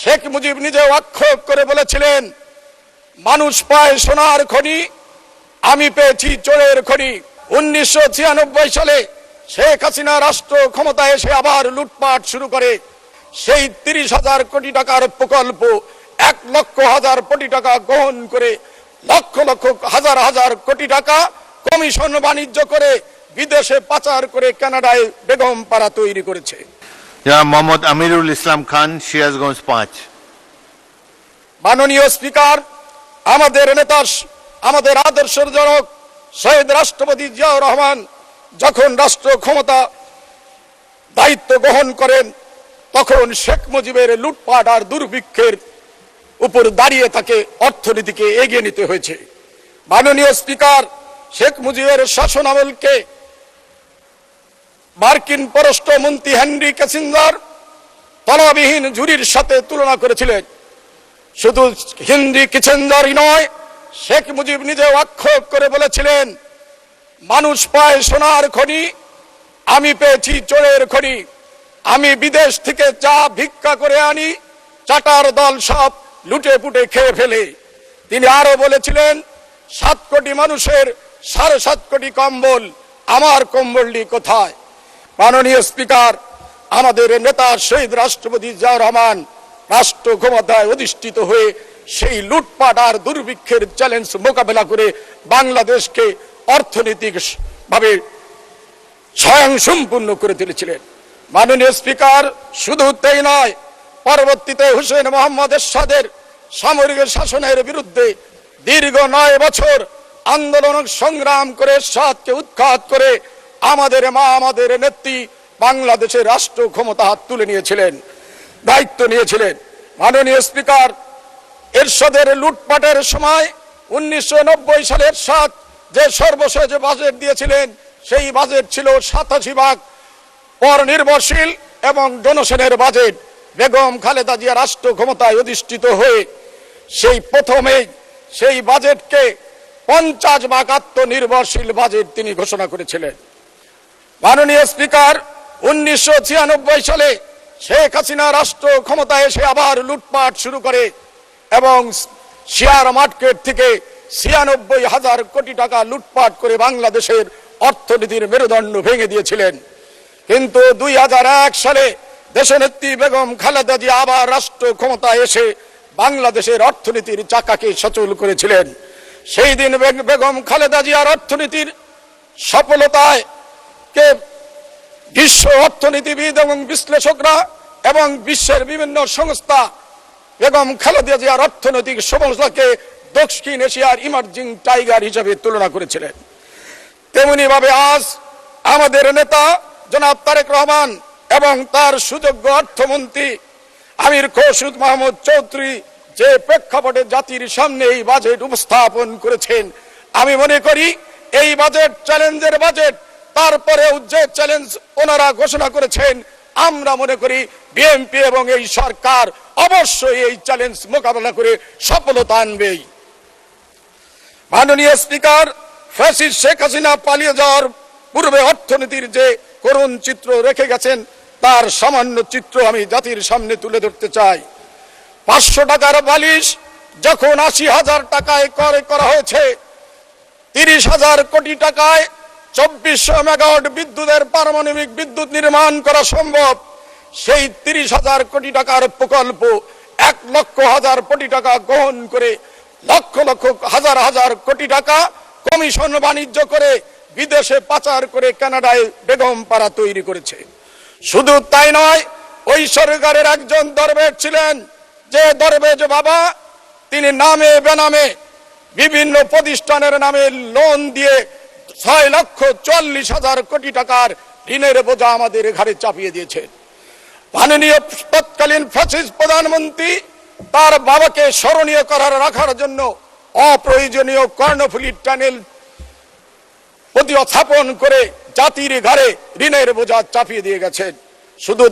শেখ মুজিব নিজেও আক্ষেপ করে বলেছিলেন, মানুষ পায় সোনার খনি, আমি পেয়েছি চোরের খনি। 1996 সালে শেখ হাসিনা রাষ্ট্র ক্ষমতায় এসে আবার লুটপাট শুরু করে। সেই 30,000 কোটি টাকার প্রকল্প 1,00,000 কোটি টাকা গ্রহণ করে লক্ষ লক্ষ হাজার হাজার কোটি টাকা কমিশন বাণিজ্য করে বিদেশে পাচার করে কানাডায় বেগম পাড়া তৈরি করেছে। মোহাম্মদ আমিরুল ইসলাম খান, সিরাজগঞ্জ 5। মাননীয় স্পিকার, আমাদের নেতা, আমাদের আদর্শের জনক শহীদ রাষ্ট্রপতি জিয়াউর রহমান যখন রাষ্ট্র ক্ষমতা দায়িত্ব গ্রহণ করেন, তখন শেখ মুজিবের লুটপাট আর দুর্ভিক্ষের উপর দাঁড়িয়ে তাকে অর্থনীতিকে এগিয়ে নিতে হয়েছে। মাননীয় স্পিকার, শেখ মুজিবের শাসনামলকে মার্কিন পররাষ্ট্রমন্ত্রী হেনরি কিসিঞ্জার তলাবিহীন ঝুড়ির সাথে তুলনা করেছিলেন। শুধু হেনরি কিসিঞ্জারই নয়, শেখ মুজিব নিজেও আক্ষেপ করে বলেছিলেন, মানুষ পায় সোনার খনি, আমি পেয়েছি চোরের খনি। আমি বিদেশ থেকে চা ভিক্ষা করে আনি, চাটার দল সব লুটে পুটে খেয়ে ফেলে। তিনি আরো বলেছিলেন, 7 কোটি মানুষের 7.5 কোটি কম্বল, আমার কম্বলটি কোথায়? মাননীয় স্পিকার, আমাদের নেতা শহীদ রাষ্ট্রপতি জিয়াউর রহমান রাষ্ট্র ক্ষমতায় অধিষ্ঠিত হয়ে সেই লুটপাট আর দুর্ভিক্ষের চ্যালেঞ্জ মোকাবেলা করে বাংলাদেশকে অর্থনৈতিক ভাবে স্বয়ংসম্পূর্ণ করে তুলেছিলেন। মাননীয় স্পিকার, শুধু তাই নয়, পরবর্তীতে হুসেন মোহাম্মদ এরশাদের সামরিক শাসনের বিরুদ্ধে দীর্ঘ 9 বছর আন্দোলন সংগ্রাম করে এরশাদকে উৎখাত করে আমাদের মা, আমাদের নেত্রী বাংলাদেশের রাষ্ট্র ক্ষমতা হাত তুলে নিয়েছিলেন, দায়িত্ব নিয়েছিলেন। মাননীয় স্পিকার, এরশাদের লুটপাটের সময় 1990 সালে এরশাদ যে সর্বশেষ বাজেট দিয়েছিলেন, সেই বাজেট ছিল 87% পর নির্ভরশীল এবং ডোনেশনের বাজেট। বেগম খালেদা জিয়া রাষ্ট্র ক্ষমতায় অধিষ্ঠিত হয়ে সেই প্রথমে সেই বাজেটকে 50% আত্মনির্ভরশীল বাজেট তিনি ঘোষণা করেছিলেন। মাননীয় স্পিকার, 1996 সালে শেখ হাসিনা রাষ্ট্র ক্ষমতায় এসে আবার লুটপাট শুরু করে এবং শেয়ার মার্কেট থেকে 96,000 কোটি টাকা লুটপাট করে বাংলাদেশের অর্থনীতির মেরুদণ্ড ভেঙে দিয়েছিলেন। কিন্তু 2001 সালে দেশনেত্রী বেগম খালেদা জিয়া আবার রাষ্ট্র ক্ষমতায় এসে বাংলাদেশের অর্থনীতির চাকাকে সচল করেছিলেন। সেই দিন বেগম খালেদা জিয়ার অর্থনীতির সফলতায় কে বিশ্ব অর্থনীতিবিদ এবং বিশ্লেষকরা এবং বিশ্বের বিভিন্ন সংস্থা বেগম খালেদা জিয়ার অর্থনৈতিক সফলতাকে দক্ষিণ এশিয়ার ইমার্জিং টাইগার হিসেবে তুলনা করেছিলেন। তেমনি ভাবে আজ আমাদের নেতা জনাব তারেক রহমান এবং তার সুযোগ্য অর্থমন্ত্রী আমির খোরশেদ মাহমুদ চৌধুরী যে প্রেক্ষাপটে জাতির সামনে এই বাজেট উপস্থাপন করেছেন, আমি মনে করি এই বাজেট চ্যালেঞ্জের বাজেট। তারপরেও যে চ্যালেঞ্জ ওনারা ঘোষণা করেছেন, আমরা মনে করি বিএনপি এবং এই সরকার অবশ্যই এই চ্যালেঞ্জ মোকাবেলা করে সফলতা আনবেই। মাননীয় স্পিকার, ফ্যাসিস্ট শেখ হাসিনা পালিয়ে যাওয়ার পূর্বে অর্থনীতির যে করুণ চিত্র রেখে গেছেন, তার সামান্য চিত্র আমি জাতির সামনে তুলে ধরতে চাই। 500 টাকার বালিশ যখন 80,000 টাকায় ক্রয় করা হয়েছে, 30,000 কোটি টাকায় 2400 মেগাওয়াট বিদ্যুতের পারমাণবিক বিদ্যুৎ নির্মাণ করা সম্ভব। সেই 30,000 কোটি টাকার প্রকল্প 1,00,000 কোটি টাকা গ্রহণ করে লক্ষ লক্ষ হাজার হাজার কোটি টাকা কমিশন বাণিজ্য করে বিদেশে পাচার করে কানাডায় বেগম পাড়া তৈরি করেছে। শুধু তাই নয়, ওই সরকারের একজন দরবেশ ছিলেন, যে দরবেশ বাবা তিনি নামে বেনামে বিভিন্ন প্রতিষ্ঠানের নামে লোন দিয়ে 6,40,000 কোটি টাকার ঋণের বোঝা আমাদের ঘাড়ে চাপিয়ে দিয়েছেন। মাননীয় তৎকালীন ফ্যাসিস্ট প্রধানমন্ত্রী তার বাবাকে স্মরণীয় করার রাখার জন্য অপ্রয়োজনীয় কর্ণফুলী টানেল প্রতিস্থাপন করে জাতির ঘাড়ে ঋণের বোঝা চাপিয়ে দিয়ে গেছেন। শুধু